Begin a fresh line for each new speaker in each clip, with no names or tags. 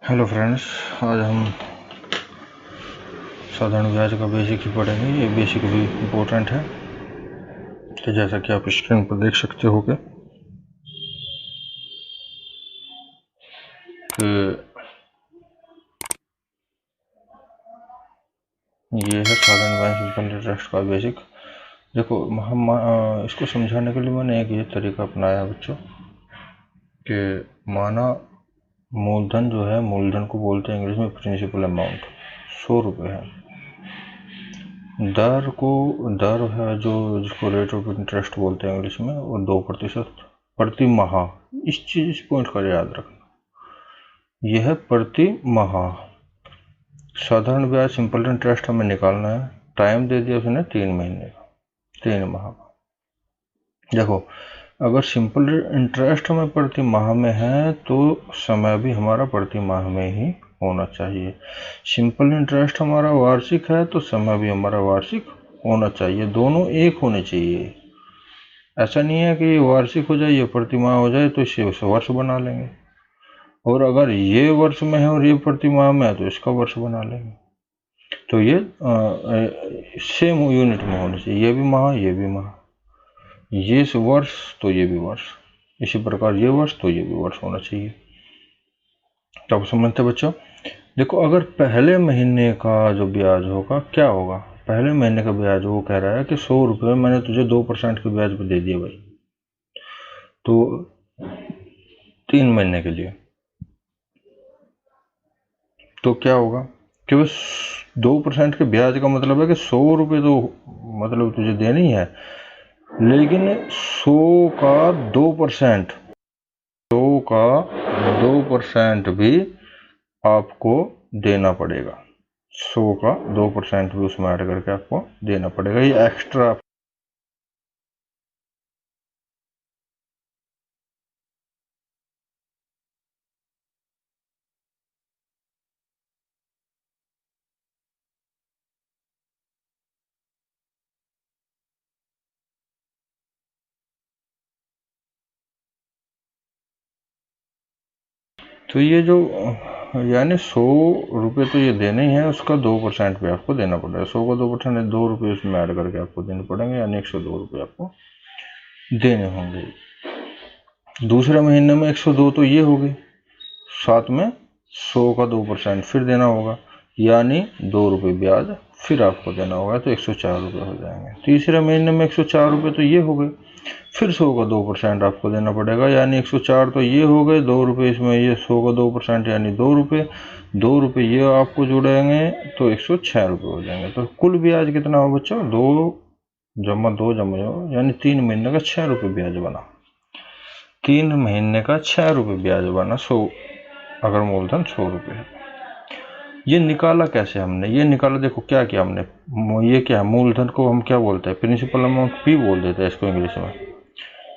Hello friends, आज हम साधारण ब्याज का बेसिक ही पढ़ेंगे। ये बेसिक भी इम्पोर्टेंट है। तो जैसा कि आप स्क्रीन पर देख सकते हो कि ये है साधारण ब्याज सिंपल इंटरेस्ट का बेसिक। देखो, हम इसको समझाने के लिए मैंने एक ये तरीका अपनाया बच्चों कि माना मूलधन जो है, मूलधन को बोलते हैं इंग्लिश में प्रिंसिपल अमाउंट, 100 रुपये है। दर है जो जिसको रेट ऑफ इंटरेस्ट बोलते हैं इंग्लिश में, और 2% प्रति माह। इस पॉइंट का याद रखना, यह है प्रति माह। साधारण ब्याज सिंपल इंटरेस्ट हमें निकालना है। टाइम दे दिया उसने 3 महीने का, 3 माह का। देखो, अगर सिंपल इंटरेस्ट हमें प्रति माह में है तो समय भी हमारा प्रति माह में ही होना चाहिए। सिंपल इंटरेस्ट हमारा वार्षिक है तो समय भी हमारा वार्षिक होना चाहिए। दोनों एक होने चाहिए। ऐसा नहीं है कि ये वार्षिक हो जाए, ये प्रति माह हो जाए तो इसे वर्ष बना लेंगे, और अगर ये वर्ष में है और ये प्रति माह में है तो इसका वर्ष बना लेंगे। तो ये सेम यूनिट में होने चाहिए। ये भी माह, ये भी माह, ये वर्ष तो ये भी वर्ष, इसी प्रकार ये वर्ष तो ये भी वर्ष होना चाहिए। तो आप समझते बच्चों। देखो, अगर पहले महीने का जो ब्याज होगा क्या होगा। पहले महीने का ब्याज वो कह रहा है कि 100 रुपये मैंने तुझे 2% के ब्याज पे दे दिया भाई, तो 3 महीने के लिए। तो क्या होगा कि बस 2% के ब्याज का मतलब है कि 100 रुपये तो मतलब तुझे देने ही है, लेकिन 100 का 2%, 100 का 2% भी आपको देना पड़ेगा। 100 का 2% भी उसमें ऐड करके आपको देना पड़ेगा, ये एक्स्ट्रा। तो ये जो यानी 100 रुपये तो ये देने ही है, उसका 2% भी आपको देना पड़ेगा। 100 का 2% 2 रुपये उसमें ऐड करके आपको देने पड़ेंगे, यानी 102 रुपये आपको देने होंगे। दूसरे महीने में 102 तो ये हो गई, साथ में 100 का 2% फिर देना होगा, यानी 2 रुपये ब्याज फिर आपको देना होगा, तो 104 रुपये हो जाएंगे। तीसरे महीने में 104 रुपये तो ये हो गए, फिर 100 का 2% आपको देना पड़ेगा, यानी 104 तो ये हो गए, 2 रुपये इसमें, ये 100 का 2% यानी 2 रुपये, 2 रुपये ये आपको जुड़ेंगे तो 106 रुपये हो जाएंगे। तो कुल ब्याज कितना हो बच्चों, 2 जमा 2 जमा, यानी 3 महीने का 6 रुपये ब्याज बना। 3 महीने का 6 रुपये ब्याज बना 100, अगर मूलधन 100 रुपये है। ये निकाला कैसे हमने, ये निकाला, देखो क्या किया हमने। ये क्या है, मूलधन को हम क्या बोलते हैं, प्रिंसिपल अमाउंट पी बोल देते हैं इसको इंग्लिश में।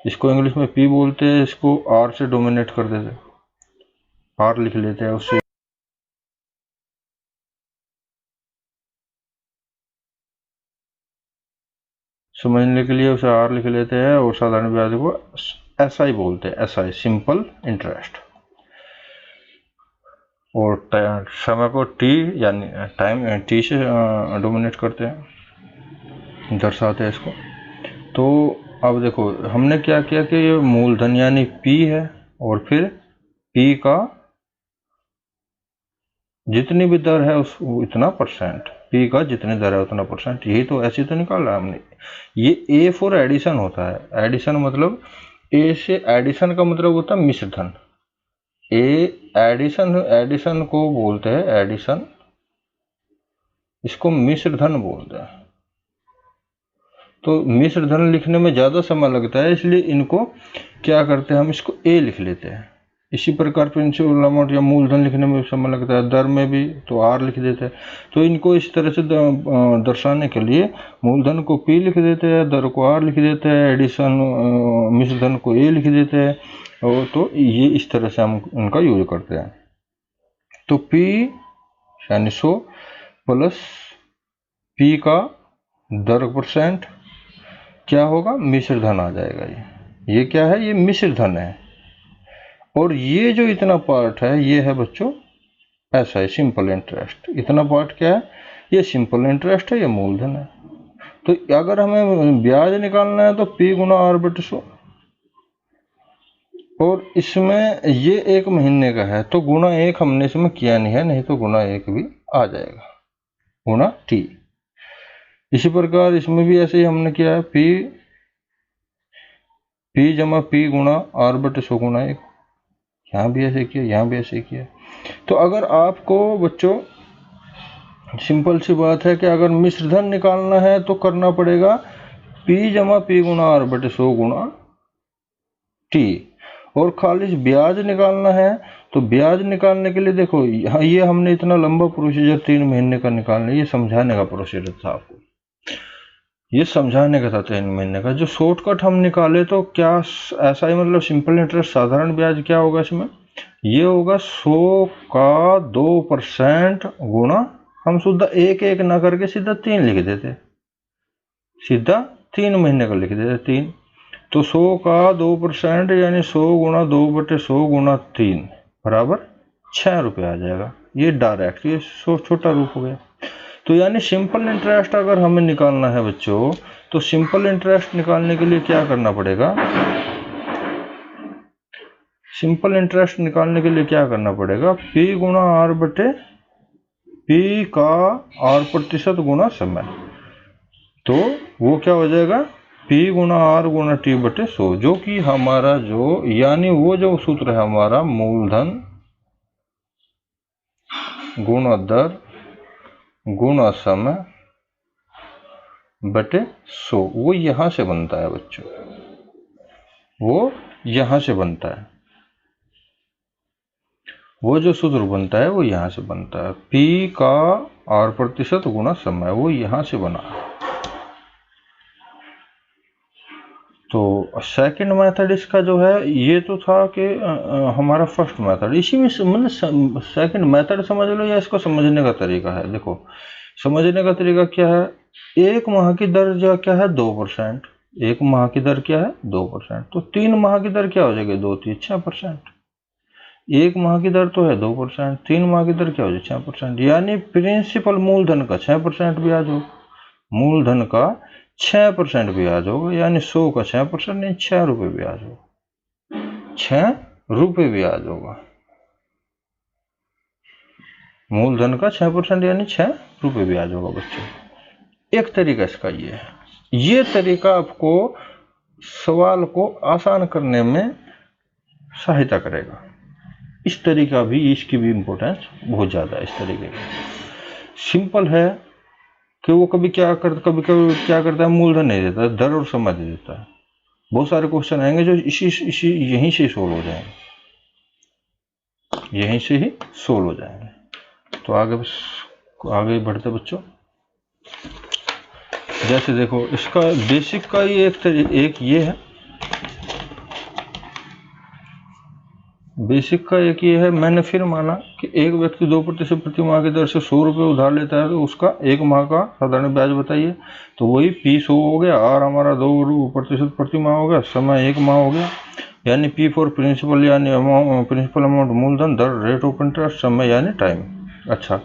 इसको इंग्लिश में पी बोलते हैं, इसको आर से डोमिनेट कर देते हैं, आर लिख लेते हैं उससे। समझने के लिए उसे आर लिख लेते हैं, और साधारण ब्याज को एस आई बोलते हैं, एस आई, सिंपल इंटरेस्ट। और समय को टी यानी टाइम टी से डोमिनेट करते हैं, दर्शाते हैं इसको। तो अब देखो हमने क्या किया कि ये मूलधन यानी पी है, और फिर पी का जितनी भी दर है उस इतना परसेंट, पी का जितनी दर है उतना परसेंट, यही तो ऐसे तो निकाला हमने। ये ए फॉर एडिशन होता है। एडिशन मतलब ए से, एडिशन का मतलब होता है मिश्र धन। एडिशन, एडिशन को बोलते हैं एडिशन, इसको मिश्र धन बोलते हैं। तो मिश्र धन लिखने में ज़्यादा समय लगता है, इसलिए इनको क्या करते हैं, हम इसको ए लिख लेते हैं। इसी प्रकार प्रिंसिपल अमाउंट या मूलधन लिखने में समय लगता है, दर में भी, तो आर लिख देते हैं। तो इनको इस तरह से दर्शाने के लिए मूलधन को पी लिख देते हैं, दर को आर लिख देते हैं, एडिशन मिश्र धन को ए लिख देते हैं, और तो ये इस तरह से हम उनका यूज करते हैं। तो पी यानी 100 प्लस पी का दर परसेंट क्या होगा, मिश्र धन आ जाएगा। ये क्या है, ये मिश्र धन है। और ये जो इतना पार्ट है, ये है बच्चों ऐसा है सिंपल इंटरेस्ट। इतना पार्ट क्या है, ये सिंपल इंटरेस्ट है, ये मूलधन है। तो अगर हमें ब्याज निकालना है तो P गुना R/100, और इसमें ये 1 महीने का है तो गुना 1 हमने इसमें किया नहीं है, नहीं तो गुना 1 भी आ जाएगा, गुना T। इसी प्रकार इसमें भी ऐसे ही हमने किया है, P जमा P गुना R/100 गुना 1, यहाँ भी ऐसे किया, यहाँ भी ऐसे किया। तो अगर आपको बच्चों सिंपल सी बात है कि अगर मिश्रधन निकालना है तो करना पड़ेगा P जमा P गुना R/100 गुना T, और खाली ब्याज निकालना है तो ब्याज निकालने के लिए देखो ये हमने इतना लंबा प्रोसीजर 3 महीने का निकालना, ये समझाने का प्रोसीजर था आपको, ये समझाने का था 3 महीने का। जो शॉर्टकट हम निकाले तो क्या ऐसा ही, मतलब सिंपल इंटरेस्ट साधारण ब्याज क्या होगा इसमें, ये होगा 100 का 2% गुना, हम सीधा 1 ना करके सीधा 3 लिख देते, सीधा 3 महीने का लिख देते 3। तो 100 का 2% यानी 100 गुना 2/100 गुना 3 बराबर 6 रुपये आ जाएगा। ये डायरेक्ट, ये छोटा रूप हो गया। तो यानी सिंपल इंटरेस्ट अगर हमें निकालना है बच्चों, तो सिंपल इंटरेस्ट निकालने के लिए क्या करना पड़ेगा, सिंपल इंटरेस्ट निकालने के लिए क्या करना पड़ेगा, P गुना R/P का R% गुना समय, तो वो क्या हो जाएगा P गुना R गुना T/100, जो कि हमारा जो, यानी वो जो सूत्र है हमारा मूलधन गुना दर गुना समय बटे 100, वो यहां से बनता है बच्चों, वो यहां से बनता है, वो जो सूत्र बनता है वो यहां से बनता है, P का R% गुना समय, वो यहां से बना। तो सेकंड मेथड इसका जो है, ये तो था कि हमारा फर्स्ट मेथड, इसी में मतलब सेकंड मेथड समझ लो या इसको समझने का तरीका है। देखो समझने का तरीका क्या है, 1 माह की दर जो क्या है 2%, 1 माह की दर क्या है 2%, तो 3 माह की दर क्या हो जाएगी 2 3 6%, 1 माह की दर तो है 2%, 3 माह की दर क्या हो जाए 6%, यानी प्रिंसिपल मूलधन का 6% ब्याज हो, मूलधन का 6% ब्याज होगा, यानी 100 का 6% नहीं 6 रुपये ब्याज होगा, 6 रुपये ब्याज होगा, मूलधन का 6% यानी 6 रुपये ब्याज होगा बच्चों। एक तरीका इसका ये है, ये तरीका आपको सवाल को आसान करने में सहायता करेगा। इस तरीका भी, इसकी भी इंपॉर्टेंस बहुत ज्यादा है। इस तरीके का सिंपल है कि वो कभी क्या करता है, मूलधन नहीं देता, दर और समय दे देता है। बहुत सारे क्वेश्चन आएंगे जो इसी यहीं से सोल्व हो जाएंगे, यहीं से ही सोल्व हो जाएंगे। तो आगे बढ़ते बच्चों, जैसे देखो इसका बेसिक का ही एक ये है, बेसिक का एक ये है, मैंने फिर माना कि एक व्यक्ति 2% प्रति माह की दर से 100 रुपये उधार लेता है, तो उसका 1 माह का साधारण ब्याज बताइए। तो वही P 100 हो गया, R हमारा 2% प्रति माह हो गया, समय 1 माह हो गया, यानी P फॉर प्रिंसिपल यानी प्रिंसिपल अमाउंट मूलधन, दर रेट ऑफ इंटरेस्ट, समय यानी टाइम। अच्छा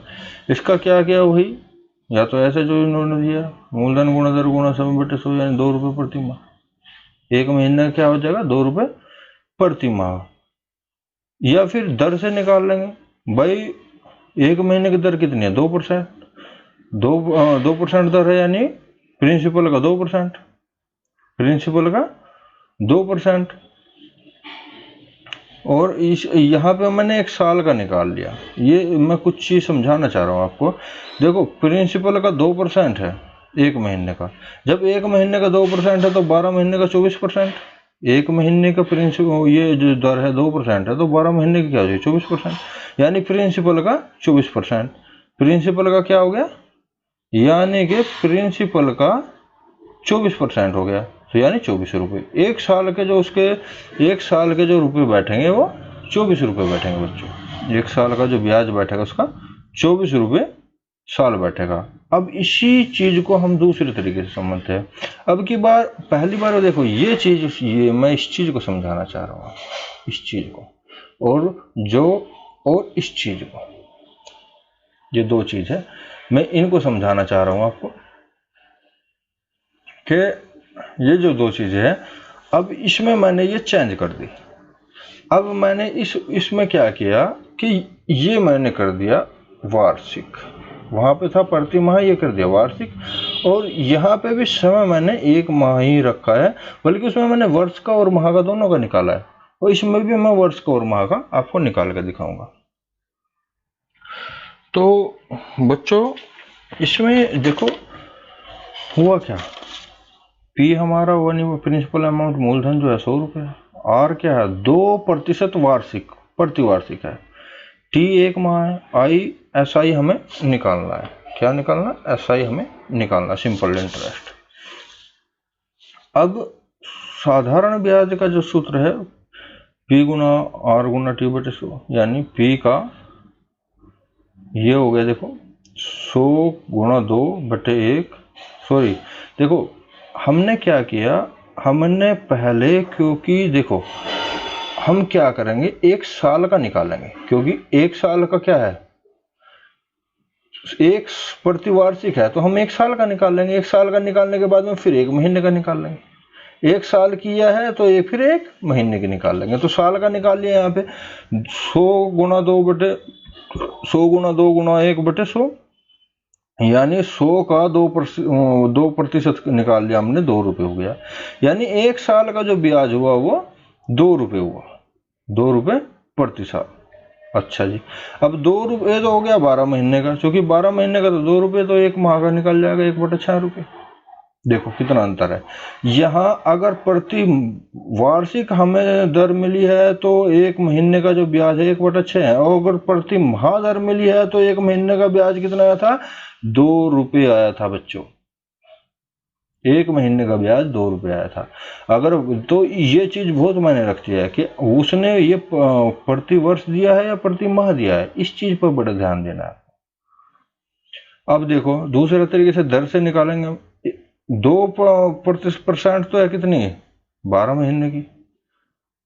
इसका क्या किया, वही या तो ऐसे जो इन्होंने दिया, मूलधन गुणा दर गुणा समय बटे 100 यानी 2 रुपये प्रति माह, 1 महीने क्या हो जाएगा 2 रुपये प्रति माह, या फिर दर से निकाल लेंगे भाई, 1 महीने की दर कितनी है 2%, 2% दर है, यानी प्रिंसिपल का 2%, प्रिंसिपल का 2%, और इस यहाँ पे मैंने 1 साल का निकाल लिया। ये मैं कुछ चीज समझाना चाह रहा हूँ आपको। देखो प्रिंसिपल का 2% है 1 महीने का, जब 1 महीने का 2% है तो 12 महीने का 24%, 1 महीने का प्रिंसिपल ये जो दर है 2% है, तो 12 महीने की क्या हो जाएगी 24%, यानी प्रिंसिपल का 24%, प्रिंसिपल का क्या हो गया, यानी कि प्रिंसिपल का 24% हो गया, तो यानी 24 रुपये। 1 साल के जो उसके 1 साल के जो रुपये बैठेंगे वो 24 रुपये बैठेंगे बच्चों, 1 साल का जो ब्याज बैठेगा उसका 24 रुपये साल बैठेगा। अब इसी चीज को हम दूसरे तरीके से समझते हैं। अब की बार पहली बार देखो ये चीज, ये मैं इस चीज को समझाना चाह रहा हूँ, इस चीज को और इस चीज को। ये दो चीज है, मैं इनको समझाना चाह रहा हूं आपको कि ये जो दो चीजें हैं, अब इसमें मैंने ये चेंज कर दी। अब मैंने इसमें क्या किया कि ये मैंने कर दिया वार्षिक, वहां पे था प्रति माह, ये कर दिया वार्षिक, और यहाँ पे भी समय मैंने एक माह ही रखा है, बल्कि उसमें मैंने वर्ष का और माह का दोनों का निकाला है, और इसमें भी मैं वर्ष का और माह का आपको निकाल कर दिखाऊंगा। तो बच्चों इसमें देखो हुआ क्या, पी हमारा प्रिंसिपल अमाउंट मूलधन जो है 100 रुपये, आर क्या है 2% वार्षिक प्रतिवार्षिक है, टी एक माह है, आई एस आई हमें निकालना है, क्या निकालना, एस आई हमें निकालना, सिंपल इंटरेस्ट। अब साधारण ब्याज का जो सूत्र है पी गुना आर गुना टी बटे 100, यानी पी का ये हो गया देखो 100 गुणा 2 बटे 1, सॉरी देखो हमने क्या किया, हमने पहले, क्योंकि देखो हम क्या करेंगे एक साल का निकालेंगे, क्योंकि एक साल का क्या है, एक प्रतिवार्षिक है, तो हम एक साल का निकाल लेंगे, एक साल का निकालने के बाद में फिर एक महीने का निकाल लेंगे, एक साल किया है तो ये फिर एक महीने की निकाल लेंगे, तो साल का निकाल लिया यहाँ पे 100 गुणा 2 बटे 100 गुणा 2 गुणा 1 बटे 100, यानी 100 का 2% निकाल लिया हमने, 2 रुपये हो गया, यानी एक साल का जो ब्याज हुआ वो 2 रुपये हुआ, 2 रुपये प्रति साल। अच्छा जी, अब 2 रुपये तो हो गया 12 महीने का, क्योंकि 12 महीने का तो 2 रुपये, तो एक माह का निकल जाएगा 1/6 रुपये। देखो कितना अंतर है, यहाँ अगर प्रति वार्षिक हमें दर मिली है तो एक महीने का जो ब्याज है 1/6 है, और अगर प्रति माह दर मिली है तो एक महीने का ब्याज कितना आया था, 2 रुपये आया था बच्चों, एक महीने का ब्याज 2 रुपये आया था। अगर तो ये चीज बहुत मायने रखती है कि उसने ये प्रति वर्ष दिया है या प्रति माह दिया है, इस चीज पर बड़ा ध्यान देना है। अब देखो दूसरे तरीके से दर से निकालेंगे, 2% तो है कितनी, 12 महीने की,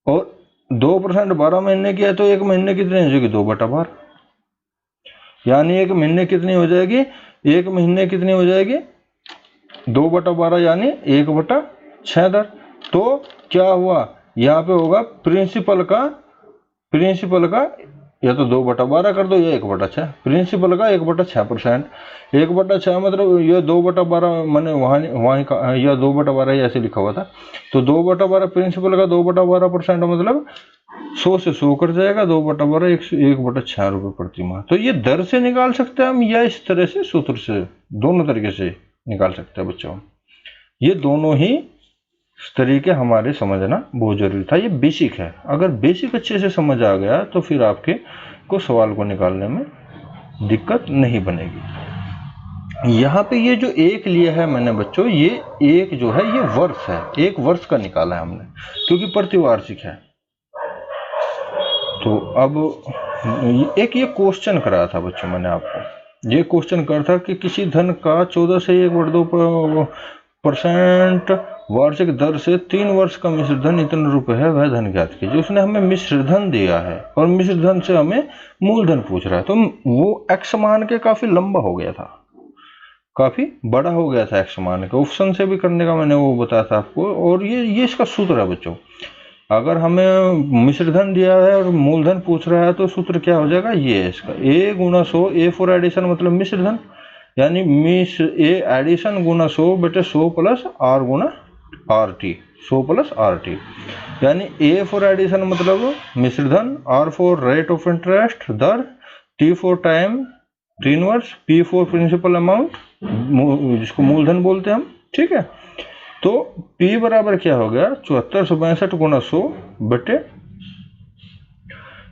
और 2% 12 महीने की है, तो एक महीने कितनी हो जाएगी, 2/12, यानी एक महीने कितनी हो जाएगी, एक महीने कितनी हो जाएगी 2/12, यानी 1/6 दर। तो क्या हुआ, यहाँ पे होगा प्रिंसिपल का या तो 2/12 कर दो या 1/6, प्रिंसिपल का 1/6%, 1/6 मतलब ये 2/12 मैंने वहां का या 2/12 ऐसे लिखा हुआ था, तो 2/12 प्रिंसिपल का 2/12% मतलब 100 से 100 कर जाएगा, 2/12 1/6 रुपये प्रति माह। तो ये दर से निकाल सकते हैं हम, या इस तरह से सूत्र से, दोनों तरीके से निकाल सकते हैं बच्चों। ये दोनों ही तरीके हमारे समझना बहुत जरूरी था, ये बेसिक है, अगर बेसिक अच्छे से समझ आ गया तो फिर आपके को सवाल को निकालने में दिक्कत नहीं बनेगी। यहाँ पे ये जो एक लिया है मैंने बच्चों, ये एक जो है ये वर्ष है, एक वर्ष का निकाला है हमने, क्योंकि प्रतिवार्षिक है। तो अब एक ये क्वेश्चन कराया था बच्चों मैंने आपको, ये क्वेश्चन करा था कि किसी धन का 14 से 1/2% वार्षिक दर से 3 वर्ष का मिश्र धन इतने रुपए है, वह धन ज्ञात कीजिए। उसने हमें मिश्र धन दिया है और मिश्र धन से हमें मूलधन पूछ रहा है, तो वो x मान के काफी लंबा हो गया था, काफी बड़ा हो गया था x मान के, ऑप्शन से भी करने का मैंने वो बताया था आपको। और ये इसका सूत्र है बच्चों, अगर हमें मिश्र धन दिया है और मूलधन पूछ रहा है तो सूत्र क्या हो जाएगा, ये है इसका a गुना 100, a फॉर एडिशन मतलब मिश्र धन, यानी a एडिशन गुना 100 बटे 100 प्लस r गुना R T, 100 plus R T, यानी a फॉर एडिशन मतलब मिश्र धन, r for rate of interest दर, t फॉर टाइम 3 वर्ष, p फॉर प्रिंसिपल अमाउंट जिसको मूलधन बोलते हैं हम, ठीक है। तो p बराबर क्या हो गया 7462 गुना 100 बटे,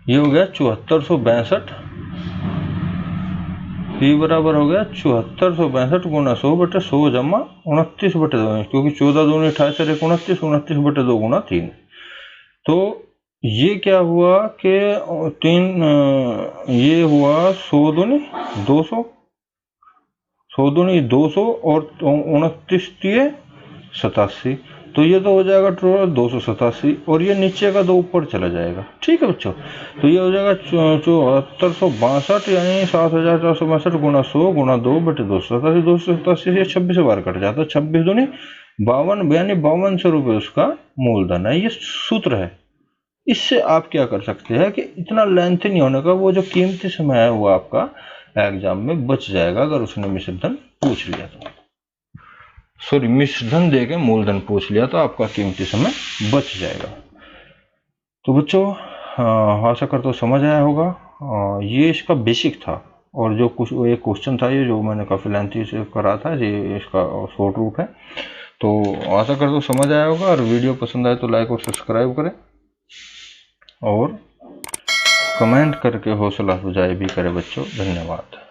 ये हो गया 7462, p बराबर हो गया 7462 गुना 100 बटे 100 जमा 29 बटे 2, क्योंकि 14 दूनी 28 और 29, 29 बटे 2 गुना 3। तो ये क्या हुआ कि 3 ये हुआ 100 दूनी 200, 100 दूनी 200 और 29 87, तो ये तो हो जाएगा टोटल 287 और ये नीचे का 2 ऊपर चला जाएगा। ठीक है बच्चों, तो ये हो जाएगा 7462 यानी 7462 गुणा 100 गुणा 2 बटे 287, 287 से 26 बार कट जाता है, 26 दूनी 52 यानी 5200 रुपये उसका मूलधन है। ये सूत्र है। इससे आप क्या कर सकते हैं कि इतना लेंथी नहीं होने का, वो जो कीमती समय है वो आपका एग्जाम में बच जाएगा अगर उसने मिश्रधन पूछ लिया तो। सॉरी, मिश्रधन देके मूलधन पूछ लिया तो आपका कीमती समय बच जाएगा। तो बच्चों आशा करता हूँ समझ आया होगा। ये इसका बेसिक था और जो कुछ एक क्वेश्चन था ये जो मैंने काफ़ी लेंथी से करा था, ये इसका शॉर्ट रूट है। तो आशा करता हूँ समझ आया होगा और वीडियो पसंद आए तो लाइक और सब्सक्राइब करें और कमेंट करके हौसला अफजाई भी करें बच्चों। धन्यवाद।